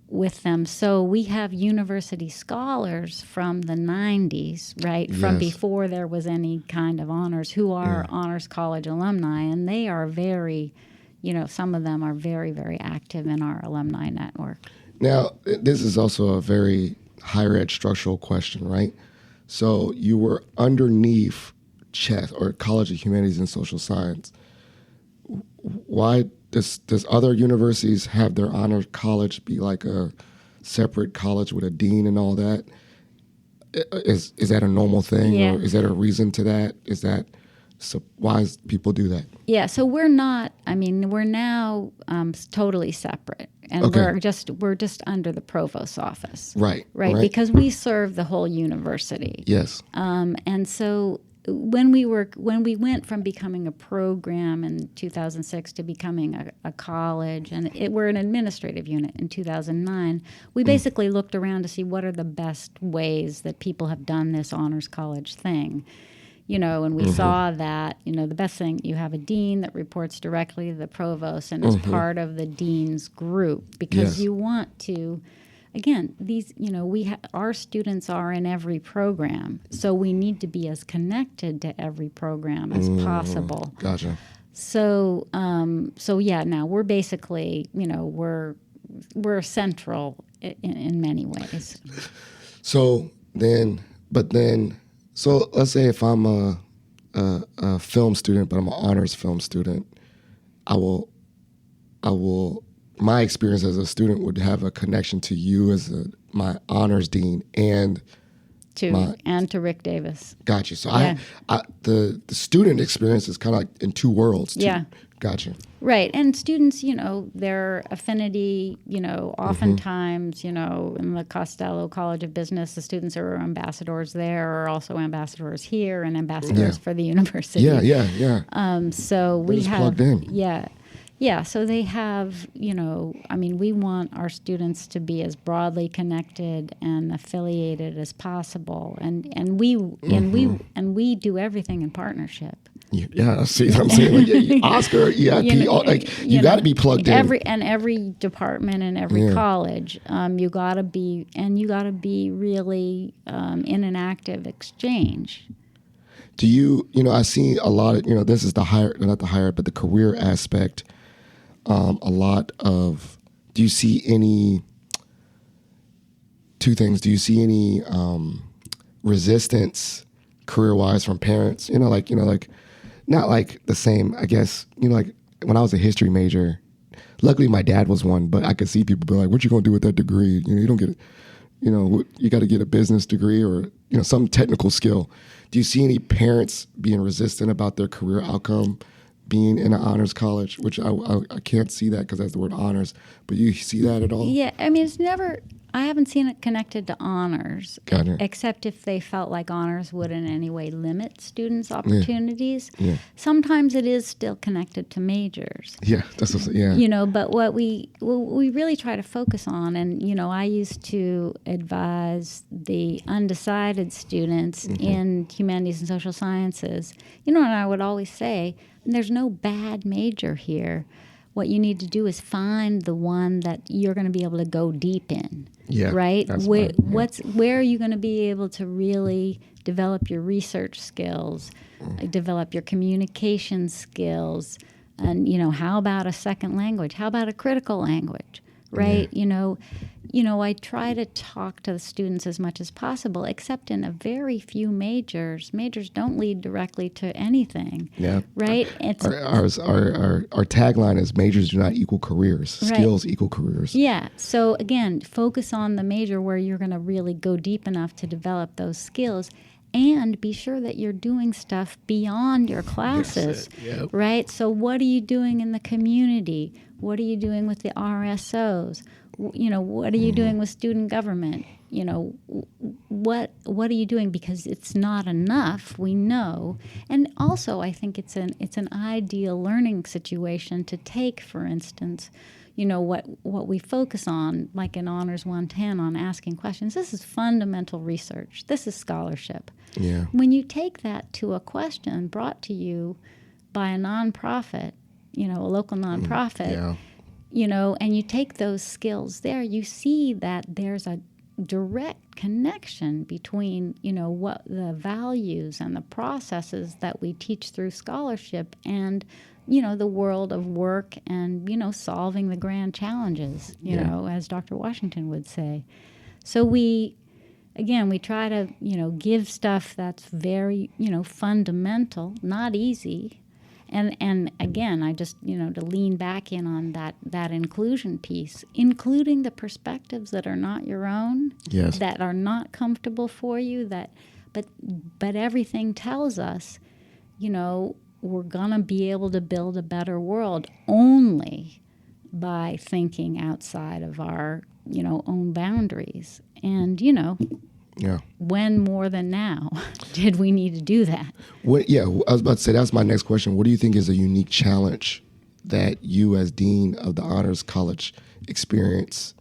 with them. So we have university scholars from the 90s, right, from before there was any kind of honors, who are Honors College alumni, and they are very, some of them are very, very active in our alumni network. Now, this is also a very higher ed structural question, right? So you were underneath CHES, or College of Humanities and Social Science. Why does other universities have their honor college be like a separate college with a dean and all that? Is that a normal thing, or is there a reason to that? Why people do that? Yeah, so we're not. We're now totally separate, and we're just under the provost's office, right? Because we serve the whole university. Yes, and so when we went from becoming a program in 2006 to becoming a college, and we're an administrative unit in 2009, we basically looked around to see what are the best ways that people have done this honors college thing. And we saw that, the best thing, you have a dean that reports directly to the provost and is part of the dean's group, because you want to. Again, these, our students are in every program, so we need to be as connected to every program as possible. Gotcha. So, now we're basically, we're central in many ways. So let's say if I'm a film student, but I'm an honors film student, I will. My experience as a student would have a connection to you as my honors dean and to Rick Davis. Gotcha. So the student experience is kind of like in two worlds. Yeah. Gotcha. Right. And students, their affinity, oftentimes, in the Costello College of Business, the students are ambassadors there, are also ambassadors here, and ambassadors for the university. Yeah. So we have plugged in. Yeah, so they have, we want our students to be as broadly connected and affiliated as possible, and we do everything in partnership. Yeah, see, I'm saying, Oscar, EIP, you got to be plugged in. Every department and every college, you got to be really in an active exchange. Do you, I see a lot of, this is not the higher, but the career aspect. A lot of, do you see any, two things, do you see any resistance career-wise from parents? not like the same, I guess, like when I was a history major, luckily my dad was one, but I could see people be like, what you going to do with that degree? You don't get it. You got to get a business degree or, some technical skill. Do you see any parents being resistant about their career outcome being in an honors college, which I can't see that because that's the word honors, but you see that at all? Yeah, I mean, I haven't seen it connected to honors, except if they felt like honors would in any way limit students' opportunities. Yeah. Sometimes it is still connected to majors. Yeah, But what we really try to focus on, and, I used to advise the undecided students in humanities and social sciences, and I would always say, there's no bad major here. What you need to do is find the one that you're going to be able to go deep in. Yeah, right? Where are you going to be able to really develop your research skills, develop your communication skills, and how about a second language? How about a critical language? Right? Yeah. I try to talk to the students as much as possible, except in a very few majors. Majors don't lead directly to anything. Yeah. Right? Our tagline is majors do not equal careers. Right. Skills equal careers. Yeah. So again, focus on the major where you're going to really go deep enough to develop those skills. And be sure that you're doing stuff beyond your classes, Yep. right? So what are you doing in the community? What are you doing with the RSOs? What are you doing with student government? What are you doing? Because it's not enough, we know. And also, I think it's an ideal learning situation to take, for instance, what we focus on, like in Honors 110 on asking questions. This is fundamental research. This is scholarship. Yeah. When you take that to a question brought to you by a nonprofit, a local nonprofit, and you take those skills there, you see that there's a direct connection between, what the values and the processes that we teach through scholarship and the world of work and, solving the grand challenges, as Dr. Washington would say. So we try to, give stuff that's very, fundamental, not easy. And again, I just, to lean back in on that inclusion piece, including the perspectives that are not your own, yes, that are not comfortable for you, but everything tells us, we're going to be able to build a better world only by thinking outside of our, own boundaries. And, when more than now did we need to do that? I was about to say, that's my next question. What do you think is a unique challenge that you as Dean of the Honors College experience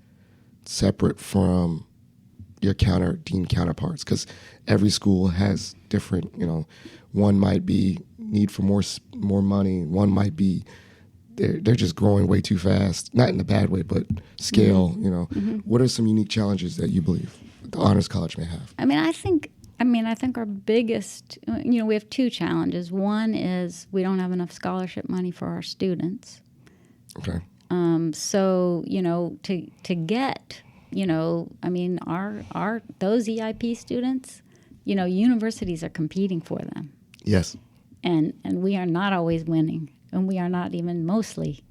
separate from your dean counterparts? Because every school has different, one might be need for more money. One might be they're just growing way too fast, not in a bad way, but scale, What are some unique challenges that you believe the Honors College may have? I think our biggest, we have two challenges. One is we don't have enough scholarship money for our students. Okay. So, to get, our those EIP students, universities are competing for them. Yes. And we are not always winning. And we are not even mostly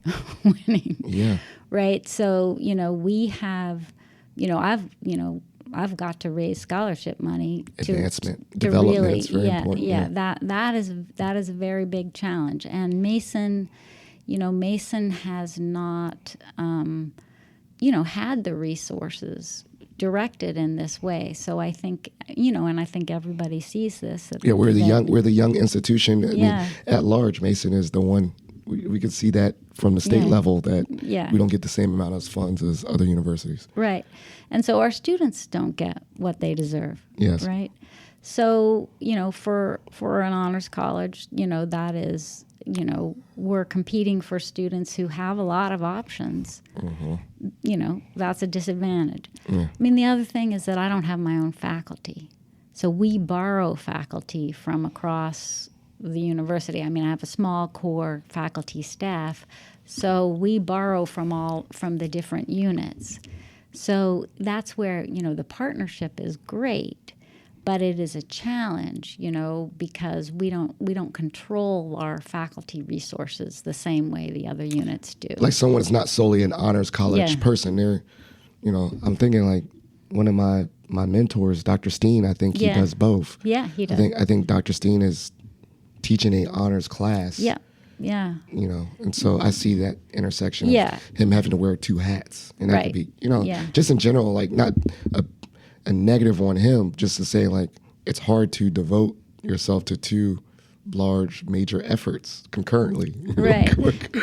winning. Yeah. Right? So, we have, I've got to raise scholarship money advancement, to development really, is very important. Yeah, that is a very big challenge. And Mason has not, had the resources directed in this way. So I think, and I think everybody sees this. We're the young institution. I mean, at large, Mason is the one. We could see that from the state level that we don't get the same amount of funds as other universities. Right. And so our students don't get what they deserve. Yes. Right. So, for an honors college, that is, we're competing for students who have a lot of options. Mm-hmm. That's a disadvantage. Yeah. The other thing is that I don't have my own faculty. So we borrow faculty from across the university. I have a small core faculty staff, so we borrow from the different units. So that's where, the partnership is great, But it is a challenge, because we don't control our faculty resources the same way the other units do. Like someone's not solely an honors college person. They're, I'm thinking like one of my mentors, Dr. Steen, I think he does both. Yeah, he does. I think Dr. Steen is teaching a honors class. Yeah. Yeah. And so I see that intersection of him having to wear two hats. And that could be, just in general, like not a negative on him, just to say like it's hard to devote yourself to two large major efforts concurrently. Right.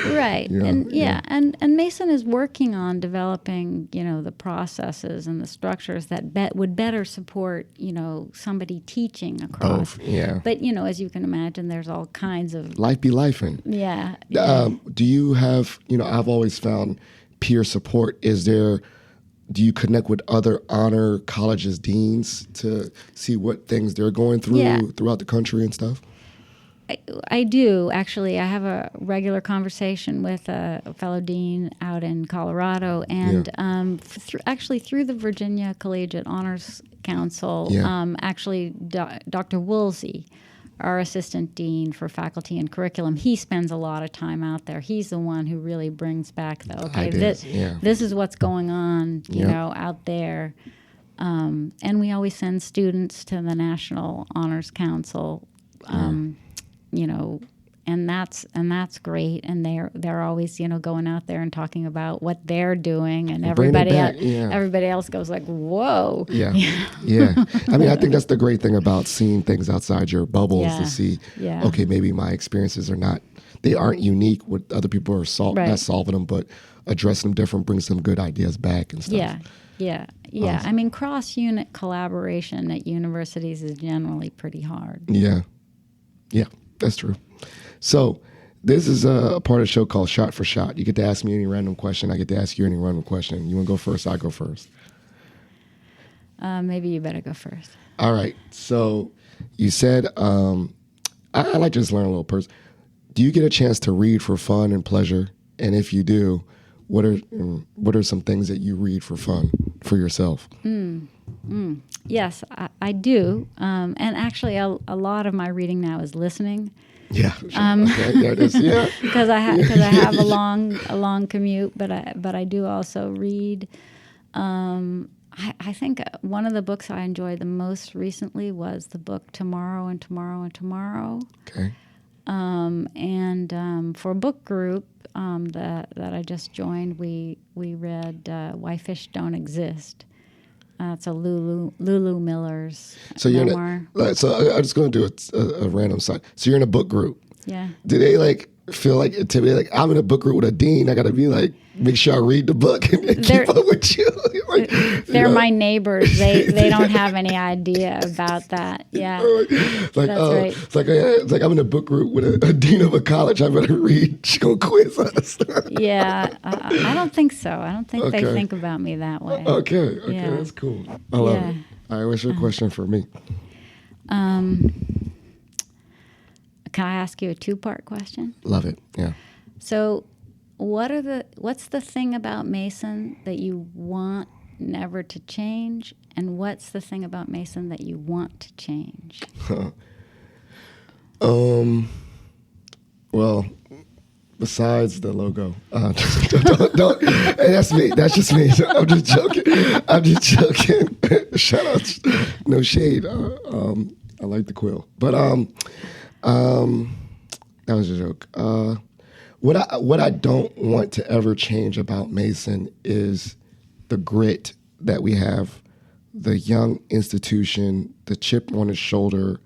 Right. And Mason is working on developing, the processes and the structures that would better support, somebody teaching across. Both, yeah. But, as you can imagine, there's all kinds of... Life be lifing. Yeah. Do you have, I've always found peer support. Do you connect with other honor colleges deans to see what things they're going through throughout the country and stuff? I do, actually. I have a regular conversation with a fellow dean out in Colorado, and through the Virginia Collegiate Honors Council, Dr. Woolsey, our assistant dean for faculty and curriculum, he spends a lot of time out there. He's the one who really brings back this is what's going on, out there. And we always send students to the National Honors Council, and that's great. And they're always, going out there and talking about what they're doing, and everybody else goes like, whoa. Yeah. Yeah. I mean, I think that's the great thing about seeing things outside your bubbles to see, okay, maybe my experiences aren't unique. What other people are not solving them, but addressing them different brings some good ideas back and stuff. Yeah. Awesome. I mean, cross-unit collaboration at universities is generally pretty hard. Yeah. Yeah, that's true. So this is a part of the show called Shot for Shot. You get to ask me any random question. I get to ask you any random question. You want to go first? I go first. Maybe you better go first. All right. So you said, I like to just learn a little person. Do you get a chance to read for fun and pleasure? And if you do, what are some things that you read for fun for yourself? Yes, I do. And actually, a lot of my reading now is listening. Yeah. Sure. Okay. There it is. Yeah. Because I have a long commute, but I do also read. I think one of the books I enjoyed the most recently was the book Tomorrow and Tomorrow and Tomorrow. Okay. And for a book group that I just joined, we read Why Fish Don't Exist. It's a Lulu Miller's memoir. So I'm just going to do a random side. So you're in a book group. Yeah. Do they feel like intimidated? Like, I'm in a book group with a dean. I got to be make sure I read the book and keep up with you. They're my neighbors. They don't have any idea about that. Yeah. That's right. It's like I'm in a book group with a dean of a college. I better read. She's going to quiz us. Yeah. I don't think so. I don't think they think about me that way. Okay. Yeah. That's cool. I love it. All right. What's your question for me? Can I ask you a two-part question? Love it. Yeah. So what's the thing about Mason that you want never to change, and what's the thing about Mason that you want to change? Well, besides the logo, don't hey, that's me. That's just me. I'm just joking. Shout out. No shade. I like the quill, but that was a joke. What I don't want to ever change about Mason is the grit that we have, the young institution, the chip on its shoulder,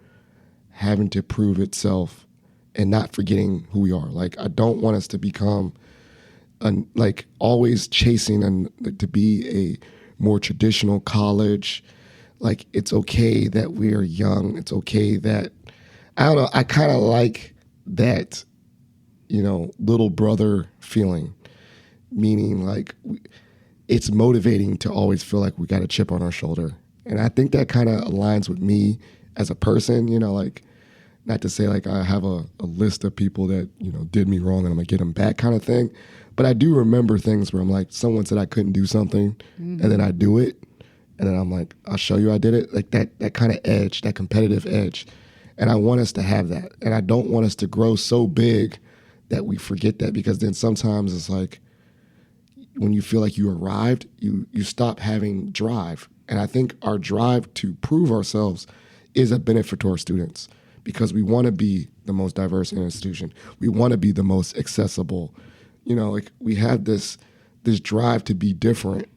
having to prove itself and not forgetting who we are. Like, I don't want us to become always chasing to be a more traditional college. Like, it's okay that we are young. It's okay that, I don't know, I kind of like that, little brother feeling, meaning it's motivating to always feel like we got a chip on our shoulder. And I think that kind of aligns with me as a person, not to say I have a list of people that, did me wrong and I'm going to get them back kind of thing. But I do remember things where I'm someone said I couldn't do something and then I do it. and then I'm like, I'll show you I did it. Like that kind of edge, that competitive edge. And I want us to have that. And I don't want us to grow so big that we forget that, because then sometimes it's like when you feel like you arrived, you stop having drive. And I think our drive to prove ourselves is a benefit to our students, because we want to be the most diverse institution. We want to be the most accessible. Like we have this drive to be different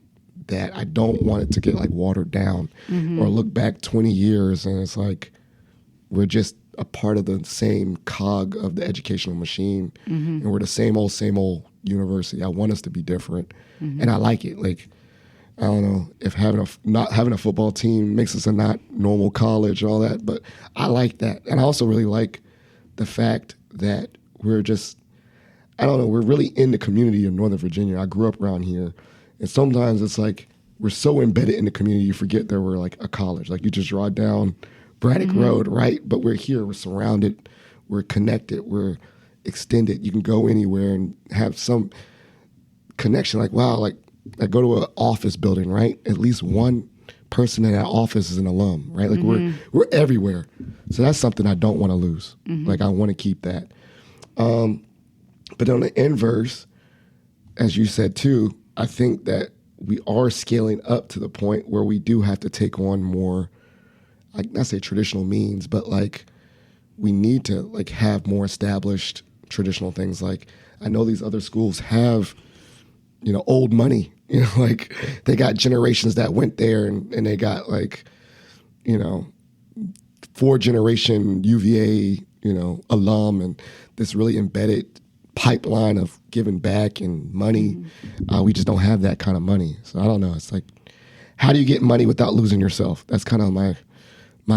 that I don't want it to get like watered down or look back 20 years and it's like we're just a part of the same cog of the educational machine and we're the same old university. I want us to be different and I like it. Like, I don't know if not having a football team makes us a not normal college and all that, but I like that. And I also really like the fact that we're just, I don't know, we're really in the community of Northern Virginia. I grew up around here. And sometimes it's like we're so embedded in the community, you forget that we're like a college. Like you just drive down Braddock Road, right? But we're here, we're surrounded, we're connected, we're extended. You can go anywhere and have some connection. Like, wow, like I go to an office building, right? At least one person in that office is an alum, right? Like we're everywhere. So that's something I don't want to lose. Like I want to keep that. But on the inverse, as you said too, I think that we are scaling up to the point where we do have to take on more, like not say traditional means, but like we need to like have more established traditional things. Like I know these other schools have, old money, like they got generations that went there and they got like, 4-generation UVA, alum and this really embedded pipeline of giving back and money. We just don't have that kind of money. So I don't know. It's like, how do you get money without losing yourself? That's kind of my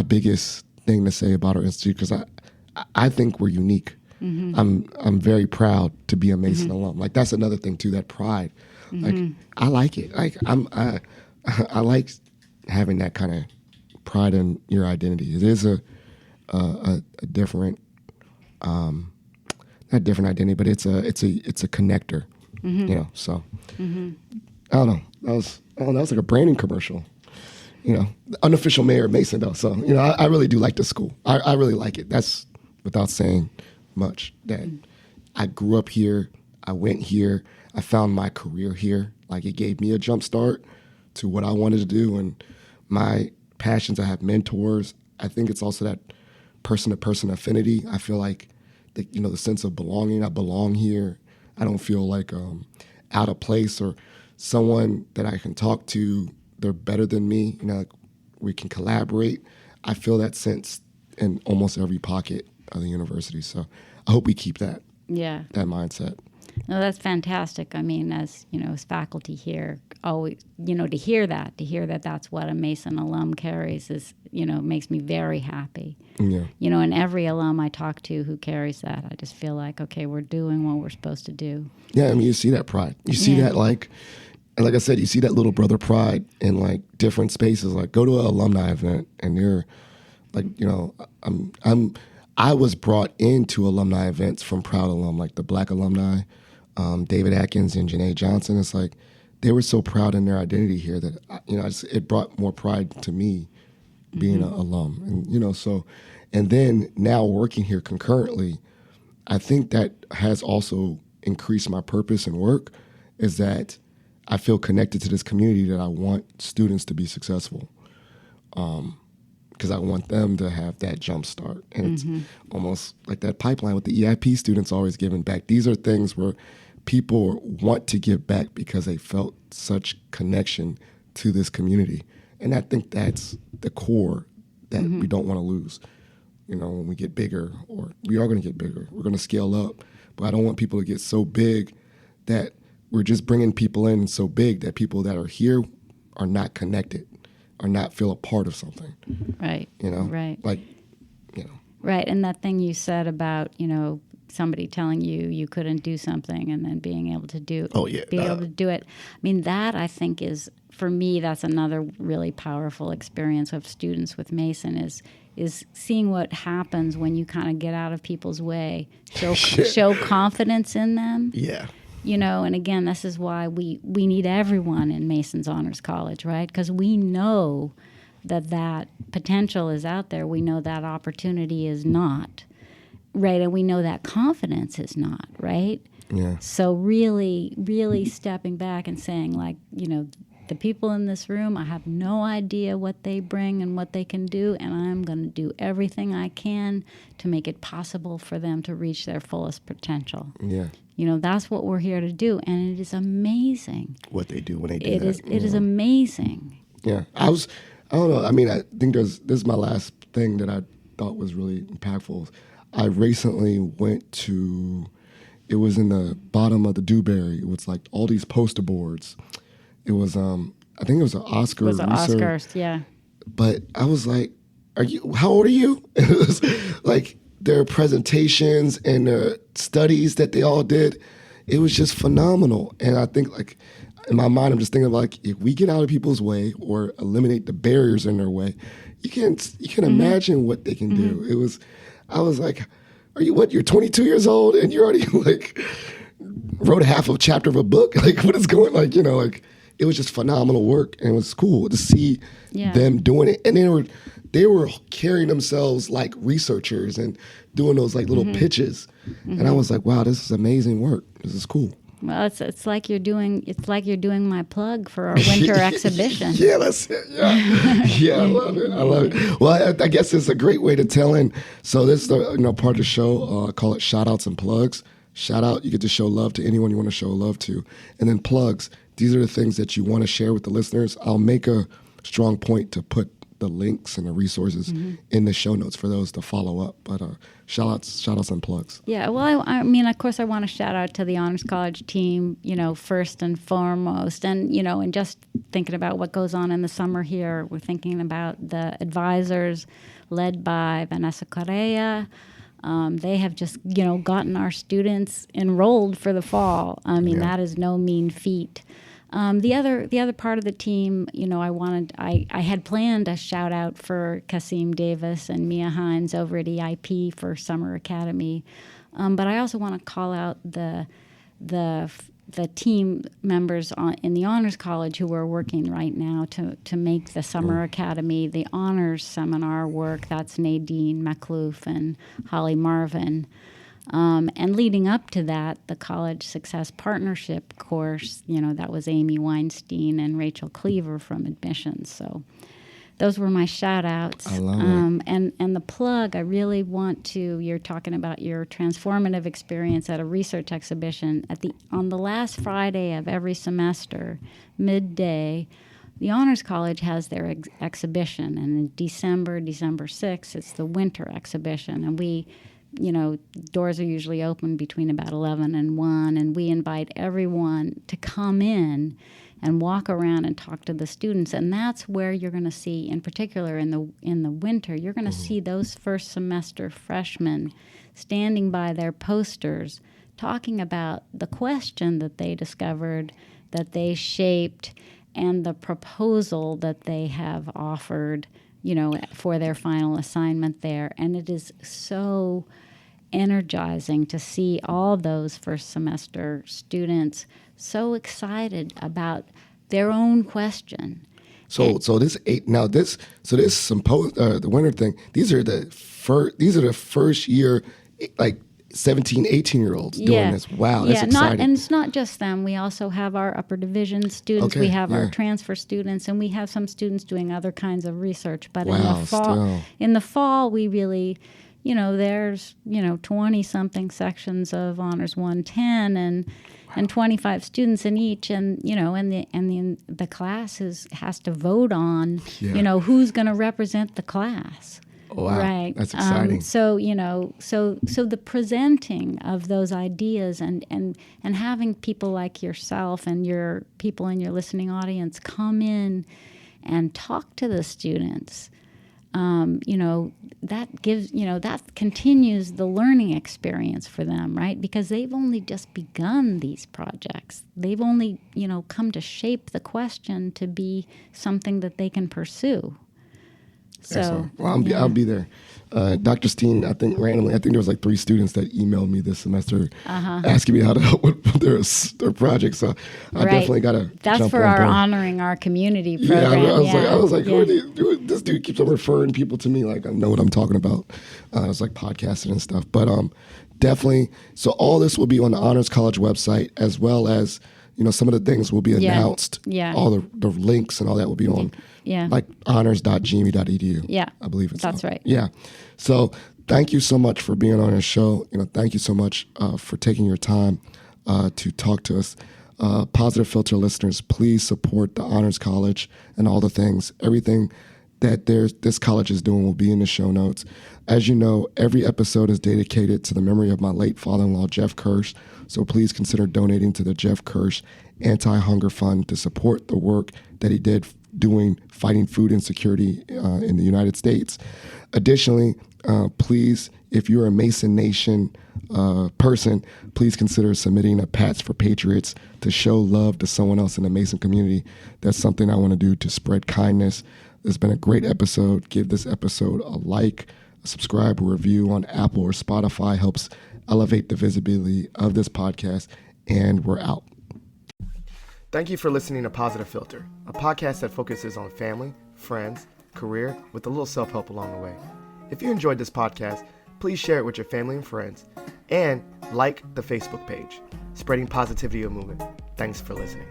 biggest thing to say about our institute, because I think we're unique. I'm very proud to be a Mason alum. Like that's another thing too, that pride. Like I like it. Like I like having that kind of pride in your identity. It is a different not different identity, but it's a connector. So I don't know. That was like a branding commercial. The unofficial mayor of Mason though. So, I really do like the school. I really like it. That's without saying much. That I grew up here, I went here, I found my career here. Like it gave me a jump start to what I wanted to do and my passions. I have mentors. I think it's also that person-to-person affinity. I feel like the sense of belonging. I belong here. I don't feel like out of place or someone that I can talk to. They're better than me. Like we can collaborate. I feel that sense in almost every pocket of the university. So I hope we keep that. Yeah. That mindset. No, that's fantastic. I mean, as faculty here, always, to hear that that's what a Mason alum carries is, makes me very happy. Yeah. And every alum I talk to who carries that, I just feel like, okay, we're doing what we're supposed to do. Yeah, I mean, you see that pride. You see that, like I said, you see that little brother pride in like different spaces. Like go to an alumni event and you're like, I was brought into alumni events from proud alum, like the Black alumni, David Atkins and Janae Johnson. It's like they were so proud in their identity here that it brought more pride to me being an alum, and and then now working here concurrently, I think that has also increased my purpose and work. Is that I feel connected to this community, that I want students to be successful. Because I want them to have that jump start. And it's almost like that pipeline with the EIP students always giving back. These are things where people want to give back because they felt such connection to this community. And I think that's the core that we don't want to lose. When we get bigger, or we are going to get bigger, we're going to scale up. But I don't want people to get so big that we're just bringing people in so big that people that are here are not connected, or not feel a part of something. Right. Right. Like, Right. And that thing you said about, somebody telling you couldn't do something and then being able to do able to do it. I mean, that I think is, for me, that's another really powerful experience of students with Mason is seeing what happens when you kind of get out of people's way, show confidence in them. Yeah. And again, this is why we need everyone in Mason's Honors College, right? Because we know that potential is out there. We know that opportunity is not, right? And we know that confidence is not, right? Yeah. So really, really stepping back and saying, like, the people in this room, I have no idea what they bring and what they can do, and I'm going to do everything I can to make it possible for them to reach their fullest potential. Yeah. That's what we're here to do, and it is amazing. What they do when they do that. It is amazing. Yeah. I don't know. I mean, I think this is my last thing that I thought was really impactful. I recently went to, it was in the bottom of the Dewberry. It was like all these poster boards. It was, I think it was an Oscar. It was an Oscars, yeah. But I was like, how old are you? It was like their presentations and their studies that they all did. It was just phenomenal. And I think, like, in my mind, I'm just thinking, like, if we get out of people's way or eliminate the barriers in their way, you can imagine what they can do. I was like, you're 22 years old and you're already, like, wrote half a chapter of a book? Like, what is going, like, it was just phenomenal work, and it was cool to see them doing it. And they were carrying themselves like researchers and doing those, like, little pitches. And I was like, wow, this is amazing work. This is cool. Well, it's like you're doing my plug for our winter exhibition. Yeah, that's it. Yeah, I love it. Well, I guess it's a great way to tell in. So this is the part of the show. I call it shout outs and plugs. Shout out, you get to show love to anyone you want to show love to, and then plugs. These are the things that you want to share with the listeners. I'll make a strong point to put the links and the resources in the show notes for those to follow up. But shout outs and plugs. Yeah, well, I mean, of course, I want to shout out to the Honors College team, first and foremost. And, and just thinking about what goes on in the summer here, we're thinking about the advisors led by Vanessa Correa. They have just, gotten our students enrolled for the fall. I mean, that is no mean feat. The other part of the team, I had planned a shout out for Kasim Davis and Mia Hines over at EIP for Summer Academy, but I also want to call out the team members in the Honors College who are working right now to make the Summer Academy, the Honors Seminar work. That's Nadine McLoof and Holly Marvin. And leading up to that, the College Success Partnership course, that was Amy Weinstein and Rachel Cleaver from admissions. So those were my shout outs. I love it. And the plug, I really want to, you're talking about your transformative experience at a research exhibition. On the last Friday of every semester, midday, the Honors College has their exhibition. And in December 6th, it's the winter exhibition. And we, doors are usually open between about 11 and 1, and we invite everyone to come in and walk around and talk to the students. And that's where you're going to see, in particular in the winter, you're going to see those first semester freshmen standing by their posters talking about the question that they discovered, that they shaped, and the proposal that they have offered, for their final assignment there. And it is so energizing to see all those first semester students so excited about their own question. So this the winter thing. These are the first year, like 17, 18-year-olds doing this. Wow, that's exciting. And it's not just them. We also have our upper division students. We have our transfer students, and we have some students doing other kinds of research. But in the fall, we really, there's 20-something sections of Honors 110 and 25 students in each, and the class has to vote on who's going to represent the class. Oh, wow. Right. That's exciting. So the presenting of those ideas and having people like yourself and your people in your listening audience come in and talk to the students, that gives, that continues the learning experience for them, right? Because they've only just begun these projects. They've only, come to shape the question to be something that they can pursue. So, excellent. Well, I'll be there. Dr. Steen, I think randomly, I think there was like 3 students that emailed me this semester asking me how to help with their projects. So I definitely got to. That's jump for on our board. Honoring Our Community program. I was like, who are these? This dude keeps on referring people to me like I know what I'm talking about. It's like podcasting and stuff. But definitely, so all this will be on the Honors College website, as well as some of the things will be announced. Yeah. All the links and all that will be on. Yeah. Like honors.gme.edu. Yeah. I believe it's That's right. Yeah. So thank you so much for being on our show. Thank you so much for taking your time to talk to us. Positive Filter listeners, please support the Honors College and all the things. Everything that this college is doing will be in the show notes. As you know, every episode is dedicated to the memory of my late father-in-law, Jeff Kirsch. So please consider donating to the Jeff Kirsch Anti-Hunger Fund to support the work that he did fighting food insecurity in the United States. Additionally, please, if you're a Mason Nation person, please consider submitting a Pats for Patriots to show love to someone else in the Mason community. That's something I want to do to spread kindness. It's been a great episode. Give this episode a like, a subscribe, a review on Apple or Spotify. Helps elevate the visibility of this podcast, and we're out. Thank you for listening to Positive Filter, a podcast that focuses on family, friends, career, with a little self-help along the way. If you enjoyed this podcast, please share it with your family and friends, and like the Facebook page, Spreading Positivity of Movement. Thanks for listening.